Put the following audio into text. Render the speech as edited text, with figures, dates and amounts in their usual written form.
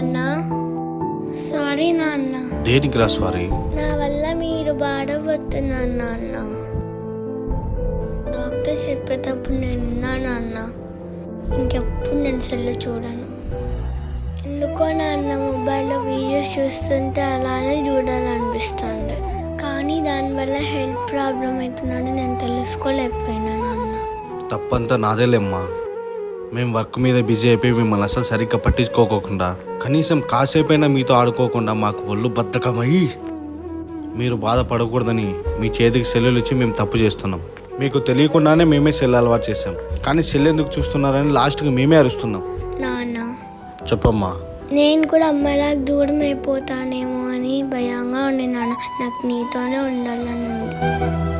నాన్న. సారీ నాన్న. దేనికి రా సారీ? నా వల్ల మీరు బాధపడుతున్నాను నాన్న. డాక్టర్ చెప్పేటప్పుడు నేను విన్నాను నాన్న. ఇంకెప్పుడు నేను సెల్ చూడను. ఎందుకో నాన్న మొబైల్లో వీడియోస్ చూస్తుంటే అలానే చూడాలనిపిస్తుంది. కానీ దానివల్ల హెల్త్ ప్రాబ్లం అవుతుందని నేను తెలుసుకోలేకపోయినా నాన్న. తప్పంతా నాదేలేమ్మా. మేము వర్క్ మీద బిజీ అయిపోయి మిమ్మల్ని అసలు సరిగ్గా పట్టించుకోకుండా, కనీసం కాసేపైనా మీతో ఆడుకోకుండా మాకు ఒళ్ళు బద్ధకమయ్యి మీరు బాధపడకూడదని మీ చేతికి సెల్లులు ఇచ్చి మేము తప్పు చేస్తున్నాం. మీకు తెలియకుండానే మేమే సెల్ అలవాటు చేసాం. కానీ సెల్ ఎందుకు చూస్తున్నారని లాస్ట్కి మేమే అరుస్తున్నాం. నాన్న చెప్పమ్మా. నేను కూడా అమ్మలాగా దూరం అయిపోతానేమో అని భయంగా ఉంది నాన్న. నాకు నీతోనే ఉండాలని ఉంది.